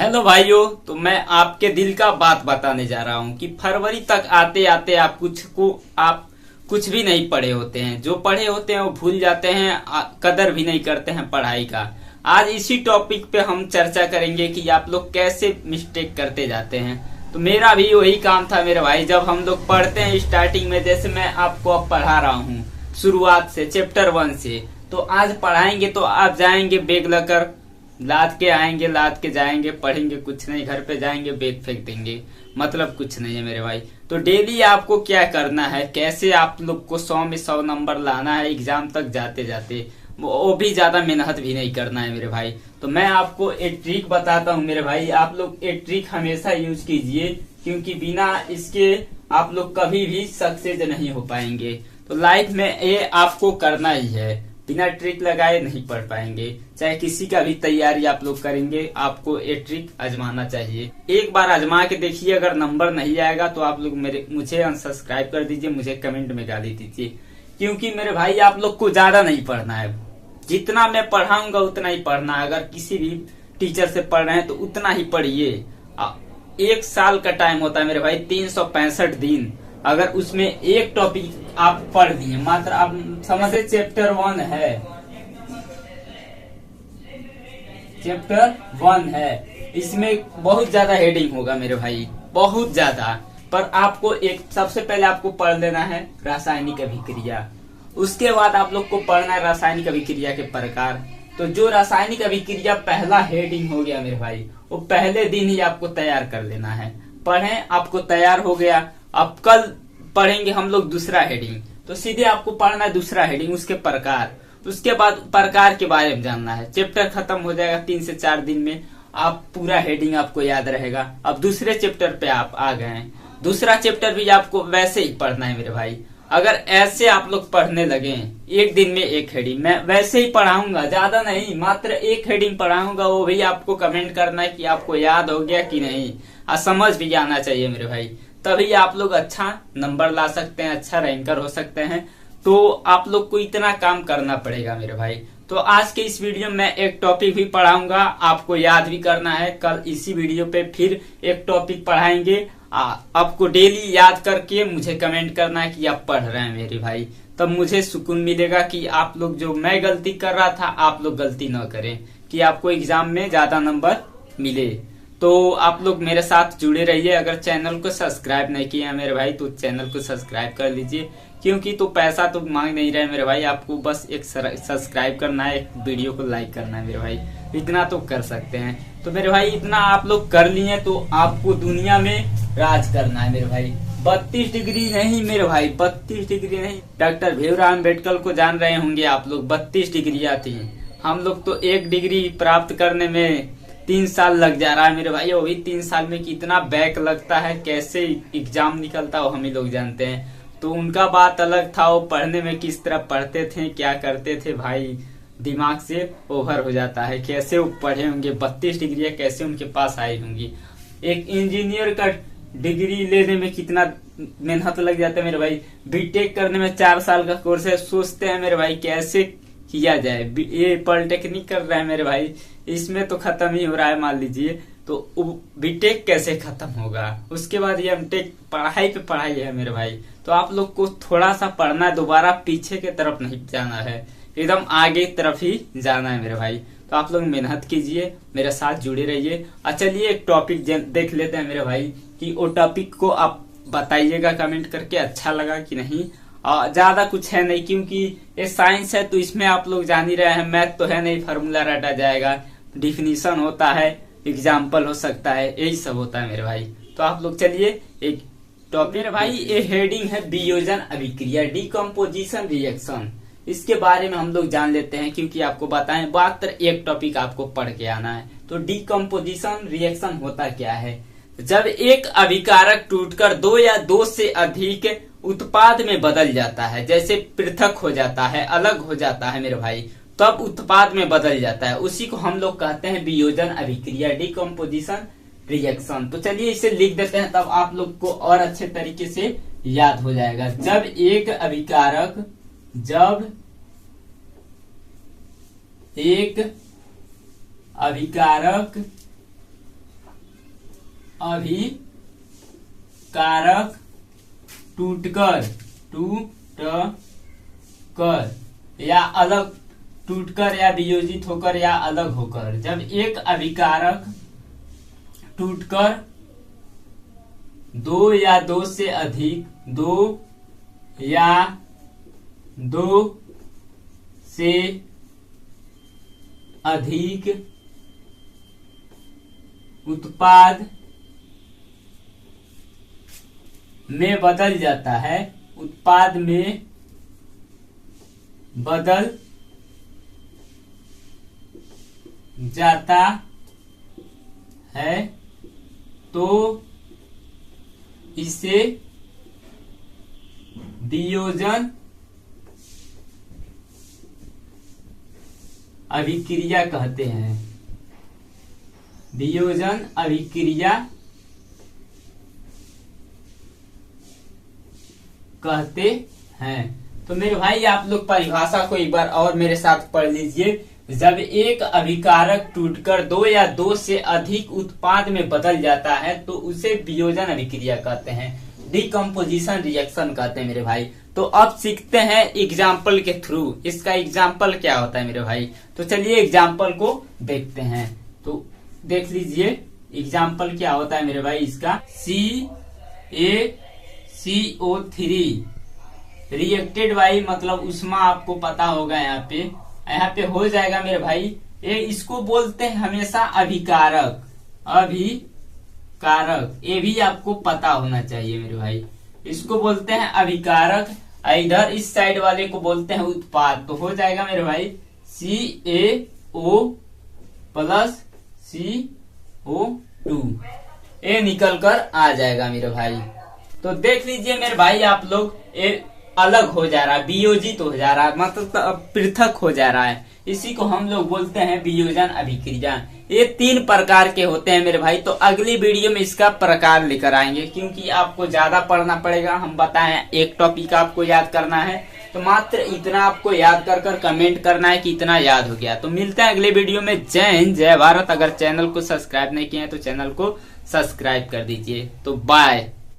Hello भाइयों, तो मैं आपके दिल का बात बताने जा रहा हूँ कि फरवरी तक आते आते आप कुछ भी नहीं पढ़े होते हैं। जो पढ़े होते हैं वो भूल जाते हैं, कदर भी नहीं करते हैं पढ़ाई का। आज इसी टॉपिक पे हम चर्चा करेंगे कि आप लोग कैसे मिस्टेक करते जाते हैं। तो मेरा भी वही काम था मेरे भाई। जब हम लोग पढ़ते हैं स्टार्टिंग में, जैसे मैं आपको अब पढ़ा रहा हूँ शुरुआत से चैप्टर 1 से, तो आज पढ़ाएंगे तो आप जाएंगे बेग लेकर, लाद के आएंगे, लाद के जाएंगे, पढ़ेंगे कुछ नहीं, घर पे जाएंगे बेग फेंक देंगे, मतलब कुछ नहीं है मेरे भाई। तो डेली आपको क्या करना है, कैसे आप लोग को 100 में 100 नंबर लाना है एग्जाम तक जाते जाते, वो भी ज्यादा मेहनत भी नहीं करना है मेरे भाई। तो मैं आपको एक ट्रिक बताता हूँ मेरे भाई। आप लोग एक ट्रिक हमेशा यूज कीजिए, क्योंकि बिना इसके आप लोग कभी भी सक्सेस नहीं हो पाएंगे। तो लाइफ में ये आपको करना ही है, बिना ट्रिक लगाए नहीं पढ़ पाएंगे। चाहे किसी का भी तैयारी आप लोग करेंगे, आपको ये ट्रिक आजमाना चाहिए। एक बार आजमा के देखिए, अगर नंबर नहीं आएगा तो आप लोग मुझे अनसब्सक्राइब कर दीजिए, मुझे कमेंट में गाली दीजिए। क्योंकि मेरे भाई आप लोग को ज्यादा नहीं पढ़ना है, जितना मैं पढ़ाऊंगा उतना ही पढ़ना है। अगर किसी भी टीचर से पढ़ रहे हैं तो उतना ही पढ़िए। 1 साल का टाइम होता है मेरे भाई, 365 दिन। अगर उसमें एक टॉपिक आप पढ़ दिए, मात्र आप समझे चैप्टर 1 है, चैप्टर 1 है, इसमें बहुत ज्यादा हेडिंग होगा मेरे भाई, बहुत ज्यादा। पर आपको सबसे पहले आपको पढ़ लेना है रासायनिक अभिक्रिया। उसके बाद आप लोग को पढ़ना है रासायनिक अभिक्रिया के प्रकार। तो जो रासायनिक अभिक्रिया पहला हेडिंग हो गया मेरे भाई, वो पहले दिन ही आपको तैयार कर लेना है। पढ़ें, आपको तैयार हो गया। अब कल पढ़ेंगे हम लोग दूसरा हेडिंग, तो सीधे आपको पढ़ना है दूसरा हेडिंग, उसके प्रकार। उसके बाद प्रकार के बारे में जानना है। चैप्टर खत्म हो जाएगा 3 से 4 दिन में, आप पूरा हेडिंग आपको याद रहेगा। अब दूसरे चैप्टर पे आप आ गए हैं, दूसरा चैप्टर भी आपको वैसे ही पढ़ना है मेरे भाई। अगर ऐसे आप लोग पढ़ने लगे एक दिन में एक हेडिंग, मैं वैसे ही पढ़ाऊंगा, ज्यादा नहीं, मात्र एक हेडिंग पढ़ाऊंगा, वो भी आपको कमेंट करना है कि आपको याद हो गया कि नहीं, समझ भी आना चाहिए मेरे भाई। तभी आप लोग अच्छा नंबर ला सकते हैं, अच्छा रैंकर हो सकते हैं। तो आप लोग को इतना काम करना पड़ेगा मेरे भाई। तो आज के इस वीडियो में एक टॉपिक भी पढ़ाऊंगा, आपको याद भी करना है। कल इसी वीडियो पे फिर एक टॉपिक पढ़ाएंगे। आपको डेली याद करके मुझे कमेंट करना है कि आप पढ़ रहे हैं मेरे भाई। तब मुझे सुकून मिलेगा कि आप लोग, जो मैं गलती कर रहा था, आप लोग गलती न करें, कि आपको एग्जाम में ज्यादा नंबर मिले। तो आप लोग मेरे साथ जुड़े रहिए। अगर चैनल को सब्सक्राइब नहीं किया मेरे भाई, तो चैनल को सब्सक्राइब कर लीजिए। क्योंकि तो पैसा तो मांग नहीं रहे मेरे भाई, आपको बस एक सब्सक्राइब करना है, एक वीडियो को लाइक करना है मेरे भाई, इतना तो कर सकते हैं। तो मेरे भाई इतना आप लोग कर लिए तो आपको दुनिया में राज करना है मेरे भाई। 32 डिग्री नहीं मेरे भाई, 32 डिग्री नहीं। डॉक्टर भीमराव अम्बेडकर को जान रहे होंगे आप लोग, 32 डिग्रियां थी। हम लोग तो 1 डिग्री प्राप्त करने में 3 साल लग जा रहा है मेरे भाई। वही 3 साल में कितना बैक लगता है, कैसे एग्जाम निकलता है, वो हम ही लोग जानते हैं। तो उनका बात अलग था, वो पढ़ने में किस तरह पढ़ते थे, क्या करते थे भाई, दिमाग से ओवर हो जाता है। कैसे वो पढ़े होंगे, 32 डिग्री कैसे उनके पास आई होंगी। एक इंजीनियर का डिग्री लेने में कितना मेहनत लग जाता है मेरे भाई। बीटेक करने में 4 साल का कोर्स है। सोचते हैं मेरे भाई कैसे किया जाए। ये पॉलिटेक्निक कर रहे हैं मेरे भाई, इसमें तो खत्म ही हो रहा है मान लीजिए, तो बीटेक कैसे खत्म होगा। उसके बाद ये एमटेक, पढ़ाई पे पढ़ाई है मेरे भाई। तो आप लोग को थोड़ा सा पढ़ना है, दोबारा पीछे के तरफ नहीं जाना है, एकदम आगे तरफ ही जाना है मेरे भाई। तो आप लोग मेहनत कीजिए, मेरे साथ जुड़े रहिए। चलिए एक टॉपिक देख लेते हैं मेरे भाई, कि वो टॉपिक को आप बताइएगा कमेंट करके, अच्छा लगा कि नहीं। ज्यादा कुछ है नहीं, क्योंकि ये साइंस है, तो इसमें आप लोग जान ही रहे हैं, मैथ तो है नहीं, फार्मूला रटा जाएगा, डिफिनीशन होता है, एग्जाम्पल हो सकता है, यही सब होता है मेरे भाई। तो आप लोग चलिए एक टॉपिक मेरे भाई, ये हेडिंग है वियोजन अभिक्रिया, डिकम्पोजिशन रिएक्शन। इसके बारे में हम लोग जान लेते हैं, क्योंकि आपको बताएं मात्र एक टॉपिक आपको पढ़ के आना है। तो डिकम्पोजिशन रिएक्शन होता क्या है। जब एक अभिकारक टूटकर 2 या 2 से अधिक उत्पाद में बदल जाता है, जैसे पृथक हो जाता है, अलग हो जाता है मेरे भाई, तब उत्पाद में बदल जाता है, उसी को हम लोग कहते हैं वियोजन अभिक्रिया, डिकम्पोजिशन रिएक्शन। तो चलिए इसे लिख देते हैं, तब आप लोग को और अच्छे तरीके से याद हो जाएगा। जब एक अभिकारक अभिकारक टूटकर या अलग टूटकर या वियोजित होकर या अलग होकर। जब एक अभिकारक टूटकर दो या दो से अधिक, दो या दो से अधिक उत्पाद में बदल जाता है, उत्पाद में बदल जाता है तो इसे वियोजन अभिक्रिया कहते हैं। वियोजन अभिक्रिया कहते हैं। तो मेरे भाई आप लोग परिभाषा को एक बार और मेरे साथ पढ़ लीजिए। जब एक अभिकारक टूटकर दो या दो से अधिक उत्पाद में बदल जाता है तो उसे वियोजन अभिक्रिया कहते हैं, डिकम्पोजिशन रिएक्शन कहते हैं मेरे भाई। तो अब सीखते हैं एग्जाम्पल के थ्रू इसका एग्जाम्पल क्या होता है मेरे भाई। तो चलिए एग्जाम्पल को देखते हैं। तो देख लीजिए एग्जाम्पल क्या होता है मेरे भाई इसका। CaCO3 रिएक्टेड बाई, मतलब उष्मा आपको पता होगा यहाँ पे हो जाएगा मेरे भाई। ये इसको बोलते हैं हमेशा अभिकारक, ये भी आपको पता होना चाहिए मेरे भाई। इसको बोलते हैं अभिकारक, इधर इस साइड वाले को बोलते हैं उत्पाद। तो हो जाएगा मेरे भाई CaO प्लस CO2, ये निकल कर आ जाएगा मेरे भाई। तो देख लीजिए मेरे भाई आप लोग, ये अलग हो जा रहा है, वियोजित हो जा रहा है, मतलब पृथक हो जा रहा है। इसी को हम लोग बोलते हैं वियोजन अभिक्रिया। ये 3 प्रकार के होते हैं मेरे भाई। तो अगली वीडियो में इसका प्रकार लेकर आएंगे, क्योंकि आपको ज्यादा पढ़ना पड़ेगा। हम बताएं एक टॉपिक आपको याद करना है तो मात्र इतना आपको याद कर कमेंट करना है कि इतना याद हो गया। तो मिलते हैं अगले वीडियो में। जय हिंद, जय भारत। अगर चैनल को सब्सक्राइब नहीं किए हैं तो चैनल को सब्सक्राइब कर दीजिए। तो बाय।